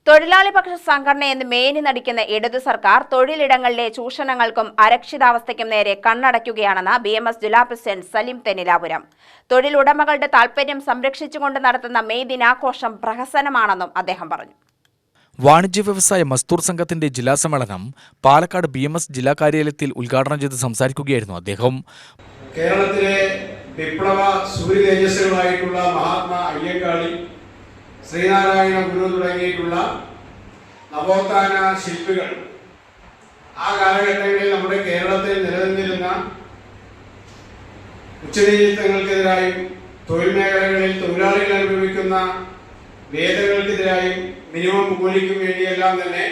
തൊഴിലാളി പക്ഷ സംഘടനയെന്ന് മേനി നടിക്കുന്ന ഇടതു സർക്കാർ തൊഴിലിടങ്ങളിലെ ചൂഷണങ്ങൾക്കും അരക്ഷിതാവസ്ഥയ്ക്കും നേരെ കണ്ണടയ്ക്കുകയാണെന്ന് BMS ജില്ലാ പ്രസിഡന്റ് സലിം തെന്നിലാപുരം. തൊഴിലുടമകളുടെ താൽപര്യം സംരക്ഷിച്ചുകൊണ്ട് നടത്തുന്ന മെയ് ദിനാഘോഷം പ്രഹസനമാണെന്നും അദ്ദേഹം പറഞ്ഞു. വാണിജ്യ വ്യവസായ മസ്ദൂർ സംഘത്തിന്റെ ജില്ലാ സമ്മേളനം പാലക്കാട് BMS ജില്ലാ കാര്യാലയത്തിൽ ഉദ്ഘാടനം ചെയ്ത് സംസാരിക്കുകയായിരുന്നു അദ്ദേഹം. കേരളത്തിലെ വിപ്ലവ സൂര്യതേജസ്സുകളായിട്ടുള്ള മഹാത്മാ അയ്യങ്കാളി, ശ്രീനാരായണ ഗുരു തുടങ്ങിയിട്ടുള്ള നവോത്ഥാന ശില്പികൾ ആ കാലഘട്ടങ്ങളിൽ നമ്മുടെ കേരളത്തിൽ നിലനിന്നിരുന്ന ഉച്ചനീചത്വങ്ങൾക്കെതിരായും തൊഴിൽ മേഖലകളിൽ തൊഴിലാളികൾ അനുഭവിക്കുന്ന വേദനകൾക്കെതിരായും മിനിമം കൂലിക്കും വേണ്ടിയെല്ലാം തന്നെ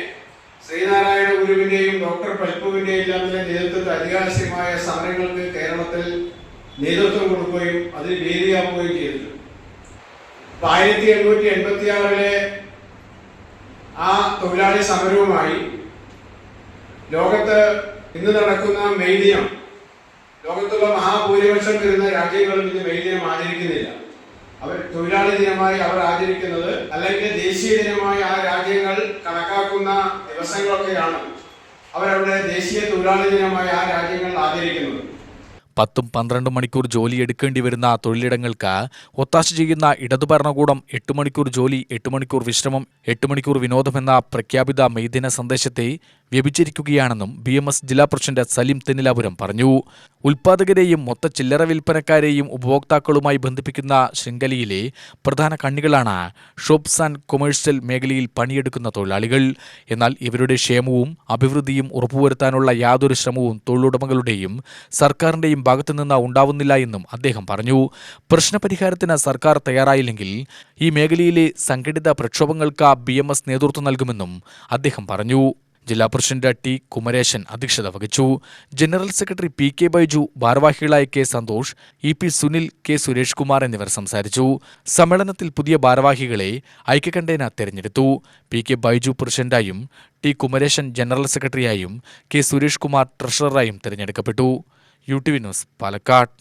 ശ്രീനാരായണ ഗുരുവിന്റെയും ഡോക്ടർ പൽപ്പുവിന്റെയും എല്ലാം തന്നെ നേതൃത്വത്തിൽ അതികാശമായ സമരങ്ങൾക്ക് കേരളത്തിൽ നേതൃത്വം കൊടുക്കുകയും അതിൽ വേദിയാവുകയും ചെയ്തിട്ടുണ്ട്. 1886 ആ തൊഴിലാളി സമരവുമായി ലോകത്ത് ഇന്ന് നടക്കുന്ന മെയ് ദിനം, ലോകത്തുള്ള മഹാഭൂരിപക്ഷം വരുന്ന രാജ്യങ്ങളും ഇന്ന് മെയ് ദിനം ആചരിക്കുന്നില്ല. അവർ തൊഴിലാളി ദിനമായി അവർ ആചരിക്കുന്നത്, അല്ലെങ്കിൽ ദേശീയ ദിനമായി ആ രാജ്യങ്ങൾ കണക്കാക്കുന്ന ദിവസങ്ങളൊക്കെയാണ് അവരവിടെ ദേശീയ തൊഴിലാളി ദിനമായി ആ രാജ്യങ്ങൾ ആചരിക്കുന്നത്. 10-12 മണിക്കൂർ ജോലി എടുക്കേണ്ടി വരുന്ന തൊഴിലിടങ്ങൾക്ക് ഒത്താശ ചെയ്യുന്ന ഇടതു ഭരണകൂടം 8 മണിക്കൂർ ജോലി, 8 മണിക്കൂർ വിശ്രമം, 8 മണിക്കൂർ വിനോദമെന്ന പ്രഖ്യാപിത മെയ് ദിന സന്ദേശത്തെ വ്യഭിചരിക്കുകയാണെന്നും BMS ജില്ലാ പ്രസിഡന്റ് സലിം തെന്നിലാപുരം പറഞ്ഞു. ഉൽപ്പാദകരെയും മൊത്ത ചില്ലറ വിൽപ്പനക്കാരെയും ഉപഭോക്താക്കളുമായി ബന്ധിപ്പിക്കുന്ന ശൃംഖലയിലെ പ്രധാന കണ്ണികളാണ് ഷോപ്സ് ആൻഡ് കൊമേഴ്സ്യൽ മേഖലയിൽ പണിയെടുക്കുന്ന തൊഴിലാളികൾ. എന്നാൽ ഇവരുടെ ക്ഷേമവും അഭിവൃദ്ധിയും ഉറപ്പുവരുത്താനുള്ള യാതൊരു ശ്രമവും തൊഴിലുടമകളുടെയും സർക്കാരിന്റെയും ഭാഗത്തുനിന്ന് ഉണ്ടാവുന്നില്ല എന്നും അദ്ദേഹം പറഞ്ഞു. പ്രശ്നപരിഹാരത്തിന് സർക്കാർ തയ്യാറായില്ലെങ്കിൽ ഈ മേഖലയിലെ സംഘടിത പ്രക്ഷോഭങ്ങൾക്ക് BMS നേതൃത്വം നൽകുമെന്നും അദ്ദേഹം പറഞ്ഞു. ജില്ലാ പ്രസിഡന്റ് T. കുമരേശൻ അധ്യക്ഷത വഹിച്ചു. ജനറൽ സെക്രട്ടറി PK ബൈജു, ഭാരവാഹികളായ K. Santhosh, EP Sunil, K. Suresh Kumar എന്നിവർ സംസാരിച്ചു. സമ്മേളനത്തിൽ പുതിയ ഭാരവാഹികളെ ഐക്യകണ്ഠേന തെരഞ്ഞെടുത്തു. PK ബൈജു പ്രസിഡന്റായും T. കുമരേശൻ ജനറൽ സെക്രട്ടറിയായും K. സുരേഷ് കുമാർ ട്രഷററായും തെരഞ്ഞെടുക്കപ്പെട്ടു. UTV news, Palakkad.